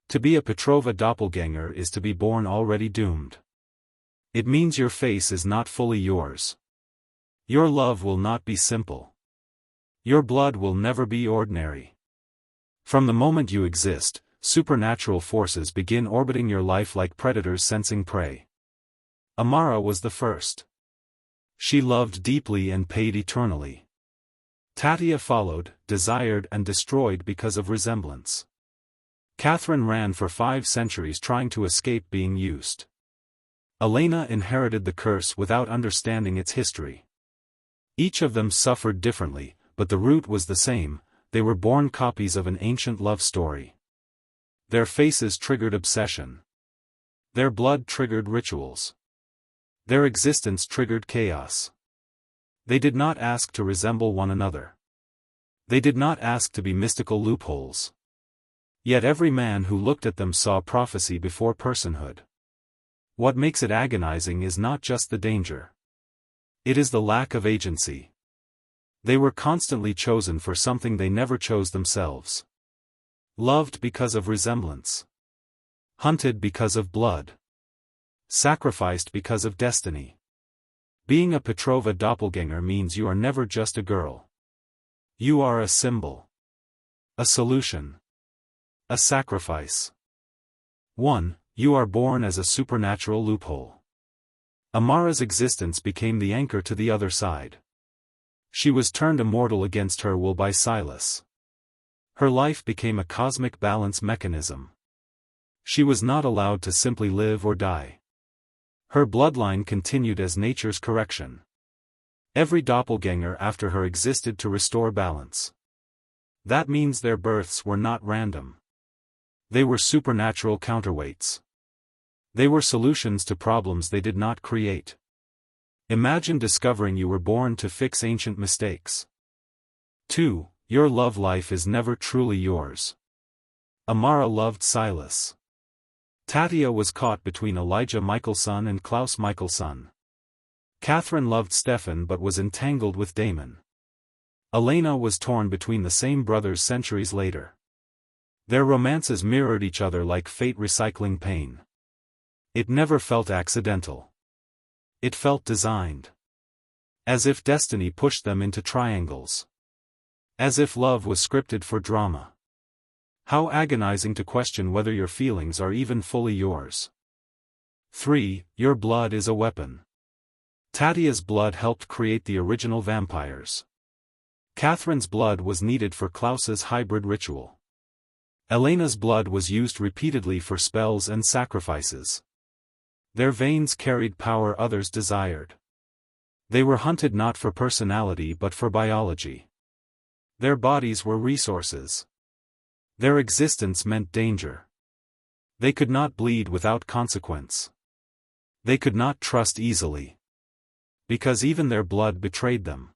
To be a Petrova Doppelganger is to be born already doomed. It means your face is not fully yours. Your love will not be simple. Your blood will never be ordinary. From the moment you exist, supernatural forces begin orbiting your life like predators sensing prey. Amara was the first. She loved deeply and paid eternally. Tatia followed, desired and destroyed because of resemblance. Katherine ran for 5 centuries trying to escape being used. Elena inherited the curse without understanding its history. Each of them suffered differently, but the root was the same: they were born copies of an ancient love story. Their faces triggered obsession. Their blood triggered rituals. Their existence triggered chaos. They did not ask to resemble one another. They did not ask to be mystical loopholes. Yet every man who looked at them saw prophecy before personhood. What makes it agonizing is not just the danger. It is the lack of agency. They were constantly chosen for something they never chose themselves. Loved because of resemblance. Hunted because of blood. Sacrificed because of destiny. Being a Petrova Doppelganger means you are never just a girl. You are a symbol. A solution. A sacrifice. 1. You are born as a supernatural loophole. Amara's existence became the anchor to the other side. She was turned immortal against her will by Silas. Her life became a cosmic balance mechanism. She was not allowed to simply live or die. Her bloodline continued as nature's correction. Every doppelganger after her existed to restore balance. That means their births were not random. They were supernatural counterweights. They were solutions to problems they did not create. Imagine discovering you were born to fix ancient mistakes. 2. Your love life is never truly yours. Amara loved Silas. Tatia was caught between Elijah Mikaelson and Klaus Mikaelson. Katherine loved Stefan but was entangled with Damon. Elena was torn between the same brothers centuries later. Their romances mirrored each other like fate recycling pain. It never felt accidental. It felt designed. As if destiny pushed them into triangles. As if love was scripted for drama. How agonizing to question whether your feelings are even fully yours. 3. Your blood is a weapon. Tatia's blood helped create the original vampires. Katherine's blood was needed for Klaus's hybrid ritual. Elena's blood was used repeatedly for spells and sacrifices. Their veins carried power others desired. They were hunted not for personality but for biology. Their bodies were resources. Their existence meant danger. They could not bleed without consequence. They could not trust easily. Because even their blood betrayed them.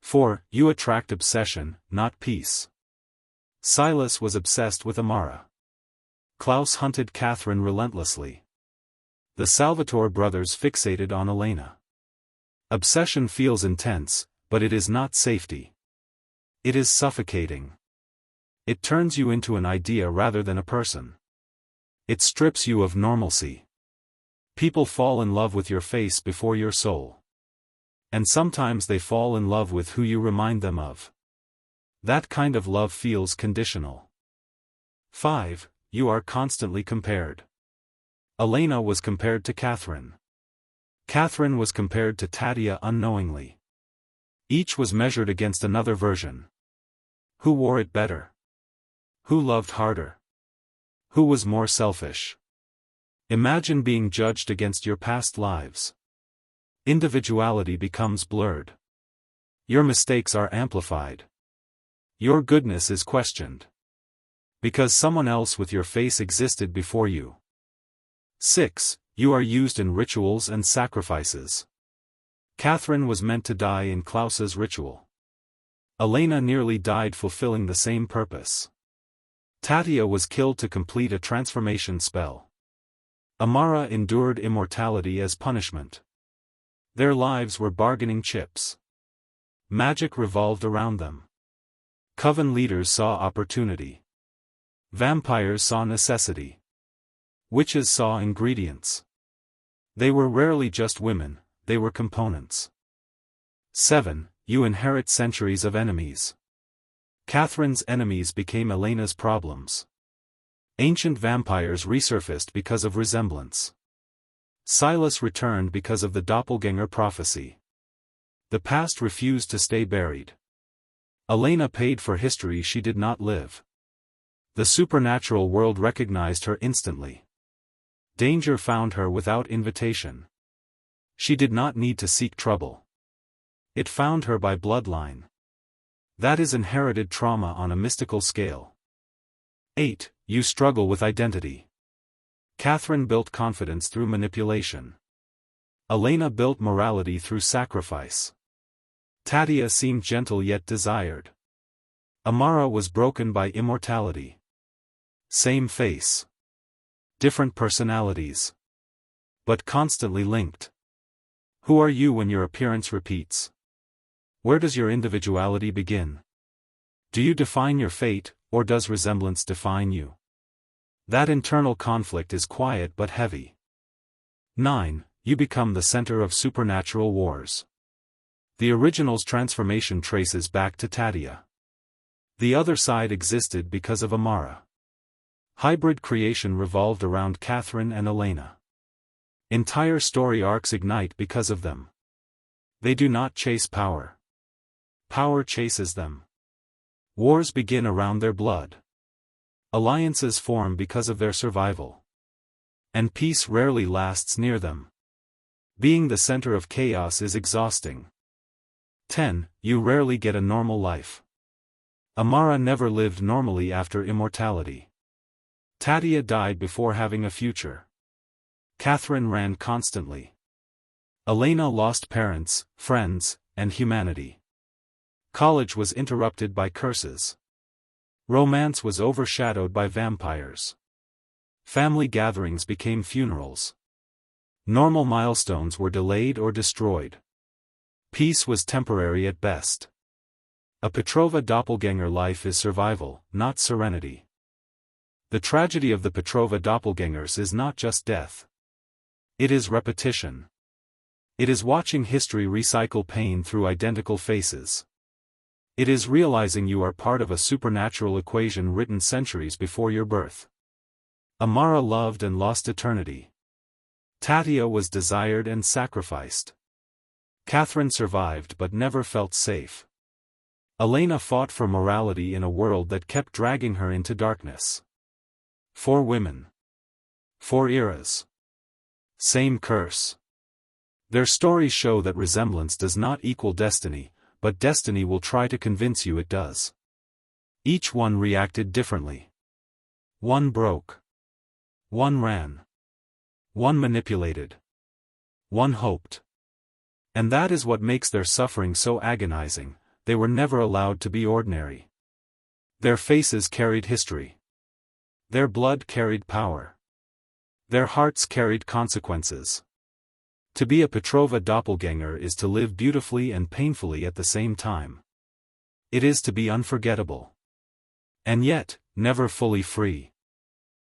4. You attract obsession, not peace. Silas was obsessed with Amara. Klaus hunted Katherine relentlessly. The Salvatore brothers fixated on Elena. Obsession feels intense, but it is not safety. It is suffocating. It turns you into an idea rather than a person. It strips you of normalcy. People fall in love with your face before your soul. And sometimes they fall in love with who you remind them of. That kind of love feels conditional. 5. You are constantly compared. Elena was compared to Katherine. Katherine was compared to Tatia unknowingly. Each was measured against another version. Who wore it better? Who loved harder? Who was more selfish? Imagine being judged against your past lives. Individuality becomes blurred. Your mistakes are amplified. Your goodness is questioned. Because someone else with your face existed before you. 6. You are used in rituals and sacrifices. Katherine was meant to die in Klaus's ritual. Elena nearly died fulfilling the same purpose. Tatia was killed to complete a transformation spell. Amara endured immortality as punishment. Their lives were bargaining chips. Magic revolved around them. Coven leaders saw opportunity. Vampires saw necessity. Witches saw ingredients. They were rarely just women, they were components. 7. You inherit centuries of enemies. Katherine's enemies became Elena's problems. Ancient vampires resurfaced because of resemblance. Silas returned because of the doppelganger prophecy. The past refused to stay buried. Elena paid for history she did not live. The supernatural world recognized her instantly. Danger found her without invitation. She did not need to seek trouble. It found her by bloodline. That is inherited trauma on a mystical scale. 8. You struggle with identity. Katherine built confidence through manipulation. Elena built morality through sacrifice. Tatia seemed gentle yet desired. Amara was broken by immortality. Same face. Different personalities. But constantly linked. Who are you when your appearance repeats? Where does your individuality begin? Do you define your fate, or does resemblance define you? That internal conflict is quiet but heavy. 9. You become the center of supernatural wars. The original's transformation traces back to Tatia. The other side existed because of Amara. Hybrid creation revolved around Katherine and Elena. Entire story arcs ignite because of them. They do not chase power. Power chases them. Wars begin around their blood. Alliances form because of their survival. And peace rarely lasts near them. Being the center of chaos is exhausting. 10. You rarely get a normal life. Amara never lived normally after immortality. Tatia died before having a future. Katherine ran constantly. Elena lost parents, friends, and humanity. College was interrupted by curses. Romance was overshadowed by vampires. Family gatherings became funerals. Normal milestones were delayed or destroyed. Peace was temporary at best. A Petrova Doppelganger life is survival, not serenity. The tragedy of the Petrova Doppelgangers is not just death. It is repetition. It is watching history recycle pain through identical faces. It is realizing you are part of a supernatural equation written centuries before your birth. Amara loved and lost eternity. Tatia was desired and sacrificed. Katherine survived but never felt safe. Elena fought for morality in a world that kept dragging her into darkness. 4 women. 4 eras. Same curse. Their stories show that resemblance does not equal destiny, but destiny will try to convince you it does. Each one reacted differently. One broke. One ran. One manipulated. One hoped. And that is what makes their suffering so agonizing. They were never allowed to be ordinary. Their faces carried history. Their blood carried power. Their hearts carried consequences. To be a Petrova Doppelganger is to live beautifully and painfully at the same time. It is to be unforgettable. And yet, never fully free.